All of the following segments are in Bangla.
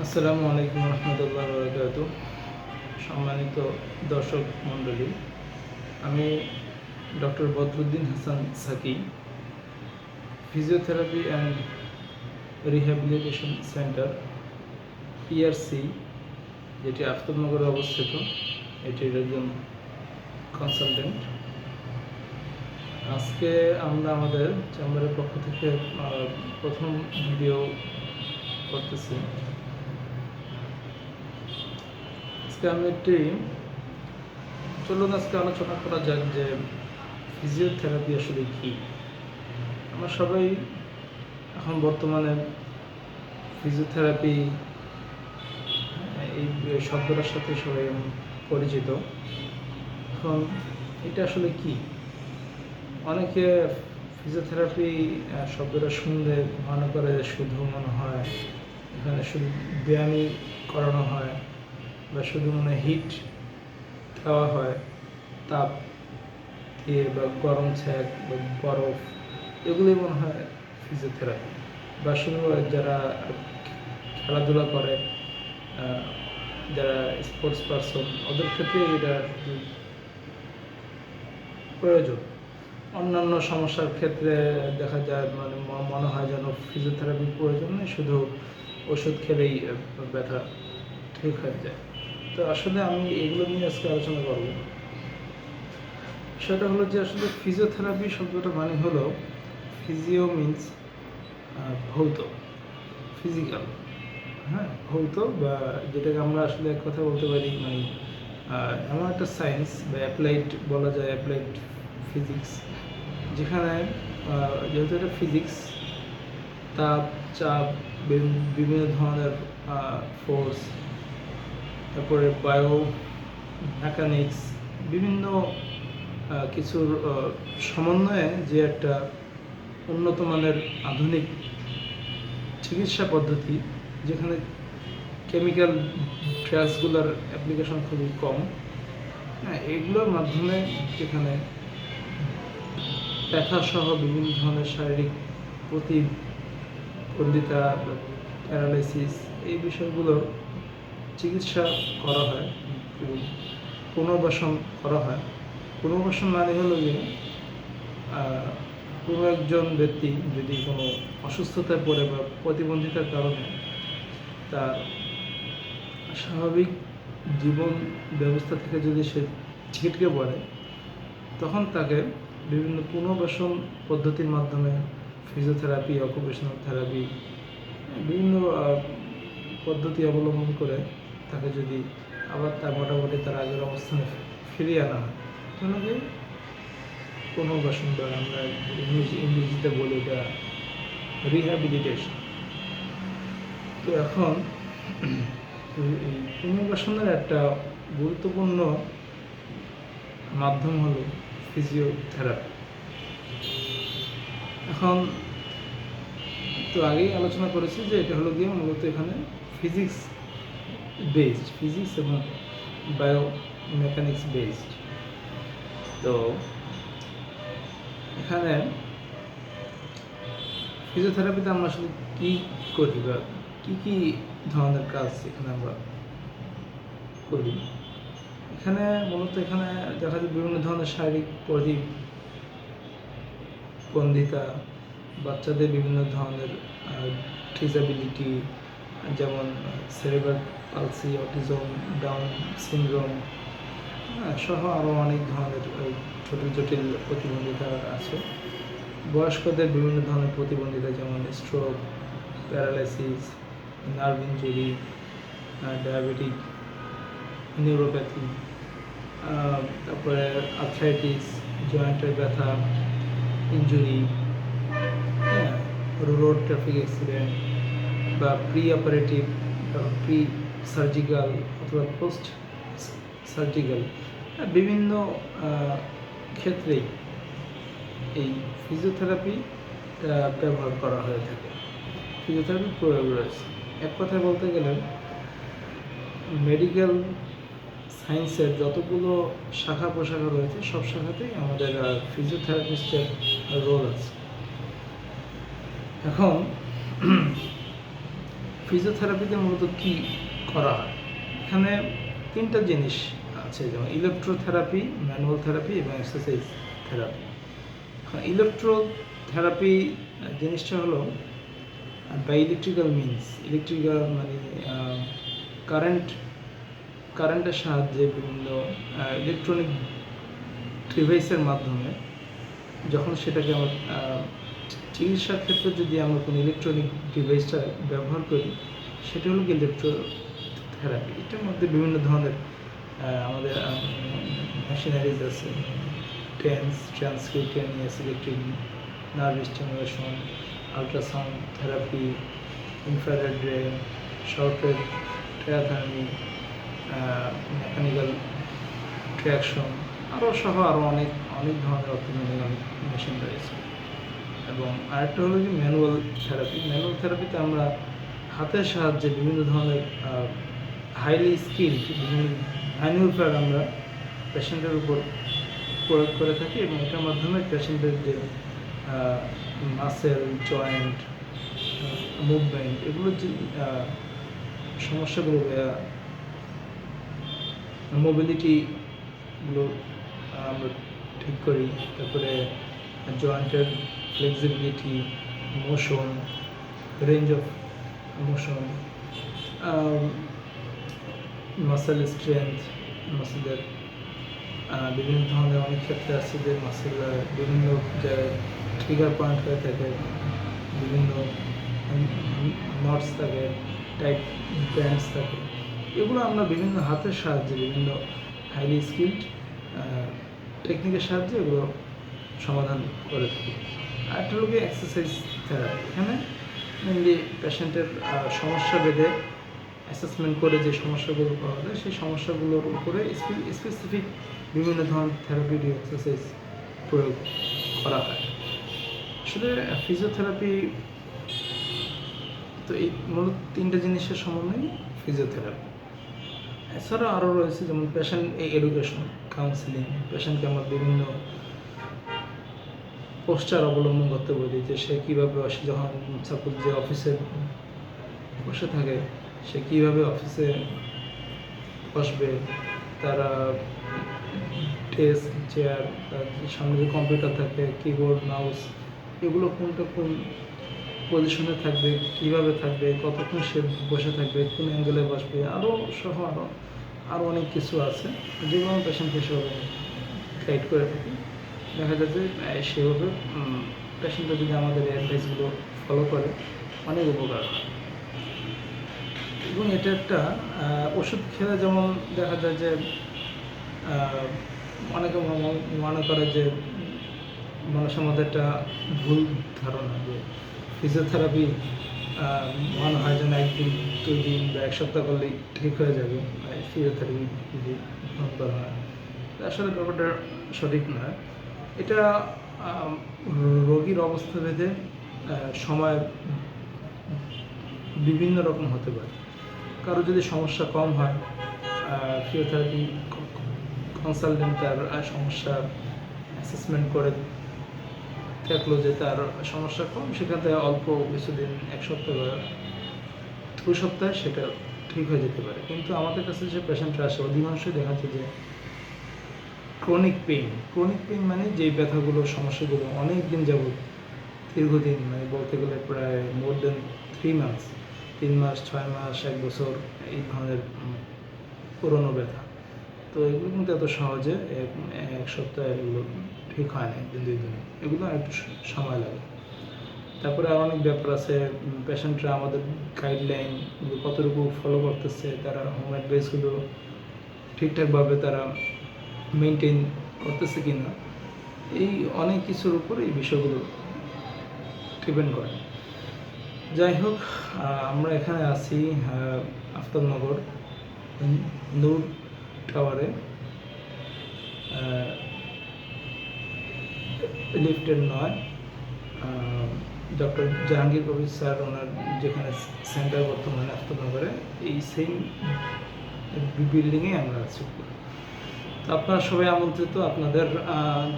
আসসালামু আলাইকুম রহমতুল্লাহ বরকাত। সম্মানিত দর্শক মণ্ডলী, আমি doctor Badruddin Hasan Saki, physiotherapy and rehabilitation centre PRC, যেটি আফতাবনগরে অবস্থিত, এটির একজন কনসালটেন্ট। আজকে আমরা আমাদের চেম্বারের পক্ষ থেকে প্রথম ভিডিও করতেছি। আজকে আজকে আলোচনা করা যাক যে ফিজিওথেরাপি আসলে কি। আমরা সবাই এখন বর্তমানে ফিজিওথেরাপি এই শব্দটার সাথে সবাই পরিচিত। এখন এটা আসলে কি? অনেকে ফিজিওথেরাপি শব্দটা শুনলে মনে করে শুধু মনে হয় এখানে শুধু ব্যায়ামই করানো হয়, বা শুধু হিট দেওয়া হয়, তাপ দিয়ে বা গরম ছ্যাঁক বা বরফ, এগুলোই মনে হয় ফিজিওথেরাপি। বা শুধু যারা খেলাধুলা করে, যারা স্পোর্টস পারসন, ওদের ক্ষেত্রে এটা প্রয়োজন। অন্যান্য সমস্যার ক্ষেত্রে দেখা যায় মনে হয় যেন ফিজিওথেরাপির প্রয়োজন নেই, শুধু ওষুধ খেলেই ব্যথা ঠিক হয়ে যায়। তো আসলে আমি এগুলো নিয়ে আজকে আলোচনা করব। সেটা হলো যে আসলে ফিজিওথেরাপি শব্দটা মানে হলো, ফিজিও মিনস ভৌত, ফিজিক্যাল, ভৌত, বা যেটাকে আমরা আসলে এক কথা বলতে পারি এমন একটা সায়েন্স বা অ্যাপ্লাইড বলা যায়, অ্যাপ্লাইড ফিজিক্স, যেখানে যেহেতু এটা ফিজিক্স, তাপ, চাপ, বিভিন্ন ধরনের ফোর্স, তারপরে বায়ো মেকানিক্স, বিভিন্ন কিছুর সমন্বয়ে যে একটা উন্নত মানের আধুনিক চিকিৎসা পদ্ধতি, যেখানে কেমিক্যাল ড্রাগসগুলোর অ্যাপ্লিকেশন খুবই কম, এগুলোর মাধ্যমে যেখানে ব্যথাসহ বিভিন্ন ধরনের শারীরিক প্রতিবন্ধিতা, প্যারালাইসিস, এই বিষয়গুলোর চিকিৎসা করা হয় এবং পুনর্বাসন করা হয়। পুনর্বাসন মানে হলো যে কোনো একজন ব্যক্তি যদি কোনো অসুস্থতায় পড়ে বা প্রতিবন্ধিতার কারণে তার স্বাভাবিক জীবন ব্যবস্থা থেকে যদি সে ছিটকে পড়ে, তখন তাকে বিভিন্ন পুনর্বাসন পদ্ধতির মাধ্যমে ফিজিওথেরাপি, অকুপেশনাল থেরাপি, বিভিন্ন পদ্ধতি অবলম্বন করে তাকে যদি আবার তার মোটামুটি তার আগের অবস্থানে ফিরিয়ে আনা হয়, তাহলে পুনর্বাসন, বা আমরা ইংরেজিতে বলি এটা রিহ্যাবিলিটেশন। তো এখন এই পুনর্বাসনের একটা গুরুত্বপূর্ণ মাধ্যম হলো ফিজিওথেরাপি। এখন তো আগেই আলোচনা করেছি যে এটা হলো গিয়ে মূলত এখানে ফিজিক্স এবং বায়ো মেকানিক্স বেসড। তো এখানে ফিজিওথেরাপিতে আমরা আসলে কী করি, বা কী ধরনের কাজ এখানে আমরা করি। এখানে মূলত দেখা যায় বিভিন্ন ধরনের শারীরিক প্রতিবন্ধিতা, বাচ্চাদের বিভিন্ন ধরনের ডিসএবিলিটি, যেমন cerebral palsy, autism, down syndrome, সহ আরও অনেক ধরনের জটিল প্রতিবন্ধিতা আছে। বয়স্কদের বিভিন্ন ধরনের প্রতিবন্ধিতা, যেমন stroke, paralysis, nerve injury, diabetic, neuropathy, তারপরে আর্থ্রাইটিস, জয়েন্টের ব্যথা, ইনজুরি, রোড ট্রাফিক অ্যাক্সিডেন্ট, বা প্রি অপারেটিভ, প্রি সার্জিক্যাল অথবা পোস্ট সার্জিক্যাল, বিভিন্ন ক্ষেত্রেই এই ফিজিওথেরাপি ব্যবহার করা হয়ে থাকে। ফিজিওথেরাপির প্রয়োগ রয়েছে। এক কথায় বলতে গেলে মেডিকেল সায়েন্সের যতগুলো শাখা প্রশাখা রয়েছে, সব শাখাতেই আমাদের ফিজিওথেরাপিস্টের রোল আছে। এখন ফিজিওথেরাপিতে মূলত কী করা হয়? এখানে 3টা জিনিস আছে, যেমন ইলেকট্রোথেরাপি, ম্যানুয়াল থেরাপি এবং এক্সারসাইজ থেরাপি। এখন ইলেকট্রোথেরাপি জিনিসটা হলো বাই ইলেকট্রিক্যাল মিনস, ইলেকট্রিক্যাল মানে কারেন্টের সাহায্যে বিভিন্ন ইলেকট্রনিক ডিভাইসের মাধ্যমে যখন সেটাকে আমার চিকিৎসার ক্ষেত্রে যদি আমরা কোনো ইলেকট্রনিক ডিভাইসটা ব্যবহার করি, সেটা হলো ইলেকট্রোথেরাপি। এটার মধ্যে বিভিন্ন ধরনের আমাদের মেশিনারিজ আছে, ট্রান্সকিউটেনিয়াস electric nerve stimulation, ultrasound therapy, infrared রে, শর্টওয়েভ ট্রায়াথার্মি, মেকানিক্যাল ট্র্যাকশন, আরও অনেক ধরনের অত্যাধুনিক অনেক মেশিন রয়েছে। এবং আরেকটা হলো কি ম্যানুয়াল থেরাপি। ম্যানুয়াল থেরাপিতে আমরা হাতের সাহায্যে বিভিন্ন ধরনের হাইলি স্কিলড বিভিন্ন ম্যানুভার আমরা পেশেন্টের উপর প্রয়োগ করে থাকি, এবং এটার মাধ্যমে পেশেন্টের যে মাসেল, জয়েন্ট, মুভমেন্ট, এগুলোর যে সমস্যাগুলো, মোবিলিটিগুলো আমরা ঠিক করি। তারপরে জয়েন্টের flexibility, motion, range of motion, muscle strength, মাসেলের বিভিন্ন ধরনের অনেক ক্ষেত্রে আছে যে মাসেল বিভিন্ন জায়গায় ট্রিগার পয়েন্ট হয়ে থাকে, বিভিন্ন নটস থাকে, টাইট ব্যান্ডস থাকে, এগুলো আমরা বিভিন্ন হাতের সাহায্যে বিভিন্ন হাইলি স্কিলড টেকনিকের সাহায্যে এগুলো সমাধান করে থাকি। আরেকটা হলো এক্সারসাইজ থেরাপি। এখানে মেনলি পেশেন্টের সমস্যা ভেদে অ্যাসেসমেন্ট করে যে সমস্যাগুলো পাওয়া যায়, সেই সমস্যাগুলোর উপরে স্পেসিফিক বিভিন্ন ধরনের থেরাপিউটিক এক্সারসাইজ প্রয়োগ করা হয়। আসলে ফিজিওথেরাপি তো এই মূলত 3টা জিনিসের সমন্বয় ফিজিওথেরাপি। এছাড়াও আরও রয়েছে যেমন পেশেন্ট এডুকেশন, কাউন্সিলিং। পেশেন্টকে আমরা বিভিন্ন পোস্টার অবলম্বন করতে বলি, যে সে কীভাবে যখন সাপোজ যে অফিসে বসে থাকে, সে কীভাবে অফিসে বসবে, তারা ডেস্ক, চেয়ার, তার সামনে যে কম্পিউটার থাকে, কিবোর্ড, মাউস, এগুলো কোনটা কোন পজিশনে থাকবে, কীভাবে থাকবে, কতক্ষণ সে বসে থাকবে, কোন অ্যাঙ্গেলে বসবে, আরও অনেক কিছু আছে যেগুলো আমি পেশেন্টকে সেভাবে গাইড করে থাকি। দেখা যায় যে সেভাবে পেশেন্টরা যদি আমাদের অ্যাডভাইসগুলো ফলো করে, অনেক উপকার হয়। এবং এটা একটা ওষুধ খেলে যেমন দেখা যায় যে অনেকে মনে করে যে মানুষের মধ্যে একটা ভুল ধারণা যে ফিজিওথেরাপি মনে হয় যেন 1 দিন 2 দিন বা 1 সপ্তাহ করলেই ঠিক হয়ে যাবে ফিজিওথেরাপি যদি গ্রহণ করা হয়। আসলে ব্যাপারটা সঠিক নয়। এটা রোগীর অবস্থা ভেদে সময় বিভিন্ন রকম হতে পারে। কারো যদি সমস্যা কম হয়, ফিজিওথেরাপি কনসালটেন্ট তার সমস্যা অ্যাসেসমেন্ট করে দেখলো যে তার সমস্যা কম, সেখান থেকে অল্প কিছুদিন 1 সপ্তাহ বা 2 সপ্তাহে সেটা ঠিক হয়ে যেতে পারে। কিন্তু আমাদের কাছে যে পেশেন্টরা আসে, অধিকাংশই দেখা যাচ্ছে যে ক্রনিক পেইন মানে যেই ব্যথাগুলো, সমস্যাগুলো অনেক দিন যাবত, দীর্ঘদিন, মানে বলতে গেলে প্রায় মোর দেন 3 মান্থস, 3 মাস, 6 মাস, 1 বছর, এই ধরনের পুরনো ব্যথা। তো এগুলো কিন্তু এত সহজে 1 সপ্তাহে এগুলো ঠিক হয় না, 1 দিন 2 দিনে, এগুলো একটু সময় লাগে। তারপরে আর অনেক ব্যাপার আছে, পেশেন্টরা আমাদের গাইডলাইন কতটুকু ফলো করতেছে, তারা হোম অ্যাডভাইসগুলো ঠিকঠাকভাবে তারা মেনটেন করতেছে কি না, এই অনেক কিছুর উপর এই বিষয়গুলো ডিপেন্ড করে। যাই হোক, আমরা এখানে আছি আফতাবনগর নূর টাওয়ারে, লিফটের 9, ডক্টর জাহাঙ্গীর কবির স্যার ওনার যেখানে সেন্টার বর্তমানে আফতাবনগরে, এই সেম বিল্ডিংয়ে আমরা আছি। তো আপনারা সবাই আমন্ত্রিত। আপনাদের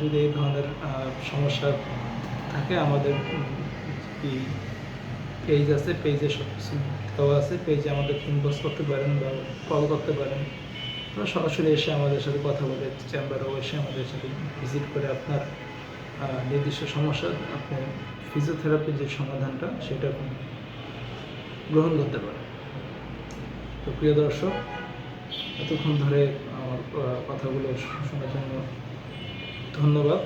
যদি এই ধরনের সমস্যা থাকে, আমাদের পেজ আছে, পেজে সব কিছু দেওয়া আছে, পেজে আমাদের ইনবক্স করতে পারেন বা কল করতে পারেন, বা সরাসরি এসে আমাদের সাথে কথা বলে চেম্বারেও এসে আমাদের সাথে ভিজিট করে আপনার নির্দিষ্ট সমস্যা আপনি ফিজিওথেরাপির যে সমাধানটা সেটা আপনি গ্রহণ করতে পারেন। তো প্রিয় দর্শক, এতক্ষণ ধরে আমার কথাগুলো শোনার জন্য ধন্যবাদ।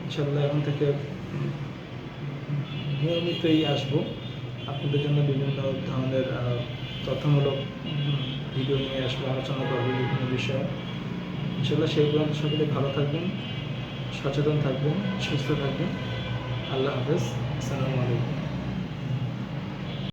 ইনশাআল্লাহ এখন থেকে নিয়মিতই আসবো আপনাদের জন্য বিভিন্ন ধরনের তথ্যমূলক ভিডিও নিয়ে আসবো, আলোচনা করবো বিভিন্ন বিষয়ে। ইনশাআল্লাহ সেই পর্যন্ত সকলে ভালো থাকবেন, সচেতন থাকবেন, সুস্থ থাকবেন। আল্লাহ হাফেজ। আসসালামু আলাইকুম।